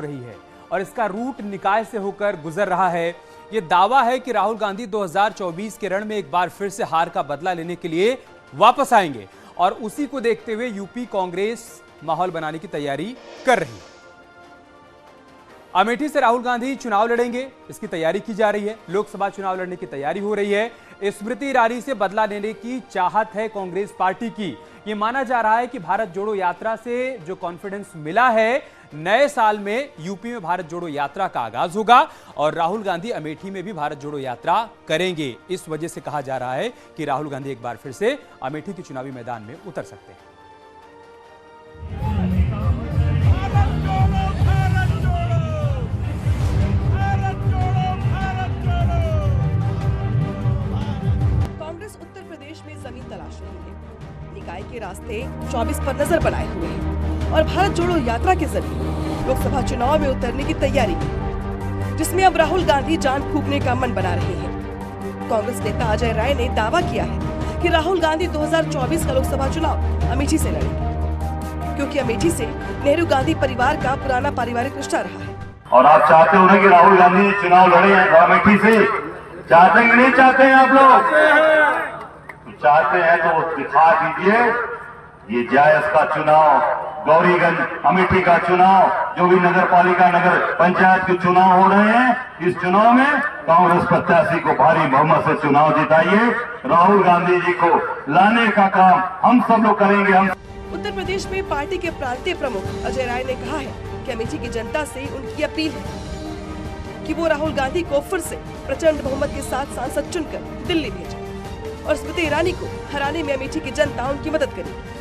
रही है और इसका रूट निकाय से होकर गुजर रहा है। यह दावा है कि राहुल गांधी 2024 के रण में एक बार फिर से हार का बदला लेने के लिए वापस आएंगे और उसी को देखते हुए यूपी कांग्रेस माहौल बनाने की तैयारी कर रही है। अमेठी से राहुल गांधी चुनाव लड़ेंगे, इसकी तैयारी की जा रही है। लोकसभा चुनाव लड़ने की तैयारी हो रही है। स्मृति ईरानी से बदला लेने की चाहत है कांग्रेस पार्टी की। यह माना जा रहा है कि भारत जोड़ो यात्रा से जो कॉन्फिडेंस मिला है, नए साल में यूपी में भारत जोड़ो यात्रा का आगाज होगा और राहुल गांधी अमेठी में भी भारत जोड़ो यात्रा करेंगे। इस वजह से कहा जा रहा है कि राहुल गांधी एक बार फिर से अमेठी के चुनावी मैदान में उतर सकते हैं। कांग्रेस उत्तर प्रदेश में जमीन तलाश रही है। निकाय के रास्ते 24 पर नजर बनाए हुए हैं और भारत जोड़ो यात्रा के जरिए लोकसभा चुनाव में उतरने की तैयारी की, जिसमें अब राहुल गांधी जान फूंकने का मन बना रहे हैं। कांग्रेस नेता अजय राय ने दावा किया है कि राहुल गांधी 2024 का लोकसभा चुनाव अमेठी से लड़ेंगे, क्योंकि अमेठी से नेहरू गांधी परिवार का पुराना पारिवारिक रिश्ता रहा है। और आप चाहते हो ना कि राहुल गांधी चुनाव लड़े अमेठी से? चाहते हैं नहीं चाहते हैं आप लोग? तो चाहते हैं तो दिखा दीजिए। ये जायज का चुनाव, गौरीगंज अमेठी का चुनाव, जो भी नगर पालिका नगर पंचायत के चुनाव हो रहे हैं, इस चुनाव में कांग्रेस प्रत्याशी को भारी बहुमत से चुनाव जिताइए। राहुल गांधी जी को लाने का काम हम सब लोग करेंगे। हम उत्तर प्रदेश में पार्टी के प्रांतीय प्रमुख अजय राय ने कहा है कि अमेठी की जनता से उनकी अपील है कि वो राहुल गांधी को फिर से प्रचंड बहुमत के साथ सांसद चुनकर दिल्ली भेजे और स्मृति ईरानी को हराने में अमेठी की जनता उनकी मदद करेगी।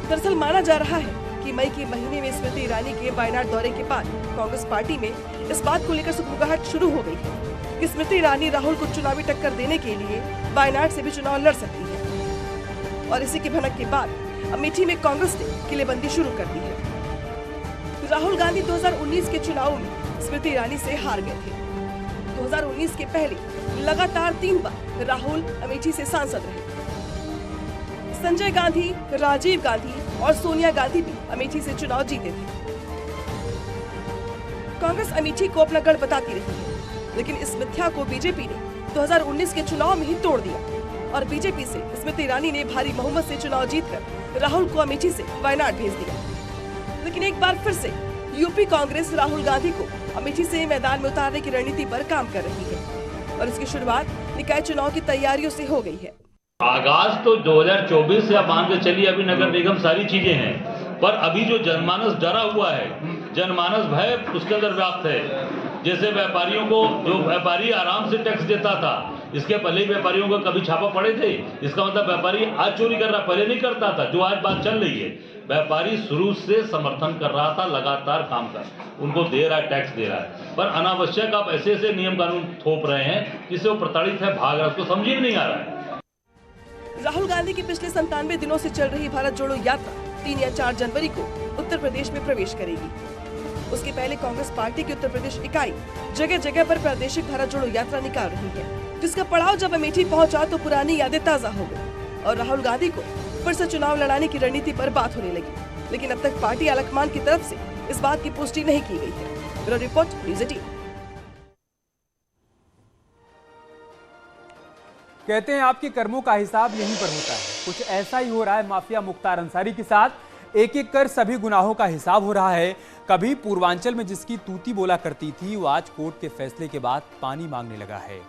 दरअसल माना जा रहा है कि मई के महीने में स्मृति ईरानी के वायनाड दौरे के बाद कांग्रेस पार्टी में इस बात को लेकर सुगबुगाहट शुरू हो गई है कि स्मृति ईरानी राहुल को चुनावी टक्कर देने के लिए वायनाड से भी चुनाव लड़ सकती है और इसी की भनक के बाद अमेठी में कांग्रेस ने किलेबंदी शुरू कर दी है। राहुल गांधी 2019 के चुनाव में स्मृति ईरानी से हार गए थे। 2019 के पहले लगातार 3 बार राहुल अमेठी से सांसद रहे। संजय गांधी, राजीव गांधी और सोनिया गांधी भी अमेठी से चुनाव जीते थे। कांग्रेस अमेठी को अपना गढ़ बताती रही है, लेकिन इस मिथ्या को बीजेपी ने 2019 के चुनाव में ही तोड़ दिया और बीजेपी से स्मृति ईरानी ने भारी बहुमत से चुनाव जीतकर राहुल को अमेठी से वायनाड भेज दिया। लेकिन एक बार फिर से यूपी कांग्रेस राहुल गांधी को अमेठी से मैदान में उतारने की रणनीति पर काम कर रही है और इसकी शुरुआत निकाय चुनाव की तैयारियों से हो गई है। आगाज तो 2024 से आप मान के चलिए, अभी नगर निगम सारी चीजें हैं, पर अभी जो जनमानस डरा हुआ है, जनमानस भय उसके अंदर व्याप्त है। जैसे व्यापारियों को, जो व्यापारी आराम से टैक्स देता था, इसके पहले व्यापारियों को कभी छापा पड़े थे? इसका मतलब व्यापारी आज चोरी कर रहा, पहले नहीं करता था, जो आज बात चल रही है। व्यापारी शुरू से समर्थन कर रहा था, लगातार काम कर, उनको दे रहा है, टैक्स दे रहा है, पर अनावश्यक आप ऐसे ऐसे नियम कानून थोप रहे हैं जिससे वो प्रताड़ित है, भाग रहा है, उसको समझ ही नहीं आ रहा है। राहुल गांधी की पिछले 97 दिनों से चल रही भारत जोड़ो यात्रा 3 या 4 जनवरी को उत्तर प्रदेश में प्रवेश करेगी। उसके पहले कांग्रेस पार्टी की उत्तर प्रदेश इकाई जगह जगह पर प्रादेशिक भारत जोड़ो यात्रा निकाल रही है, जिसका पड़ाव जब अमेठी पहुंचा तो पुरानी यादें ताजा हो गई और राहुल गांधी को फिर से चुनाव लड़ाने की रणनीति पर बात होने लगी। लेकिन अब तक पार्टी आलाकमान की तरफ से इस बात की पुष्टि नहीं की गई है। Bureau report, news 18। कहते हैं आपके कर्मों का हिसाब यहीं पर होता है। कुछ ऐसा ही हो रहा है माफिया मुख्तार अंसारी के साथ। एक एक कर सभी गुनाहों का हिसाब हो रहा है। कभी पूर्वांचल में जिसकी तूती बोला करती थी, वो आज कोर्ट के फैसले के बाद पानी मांगने लगा है।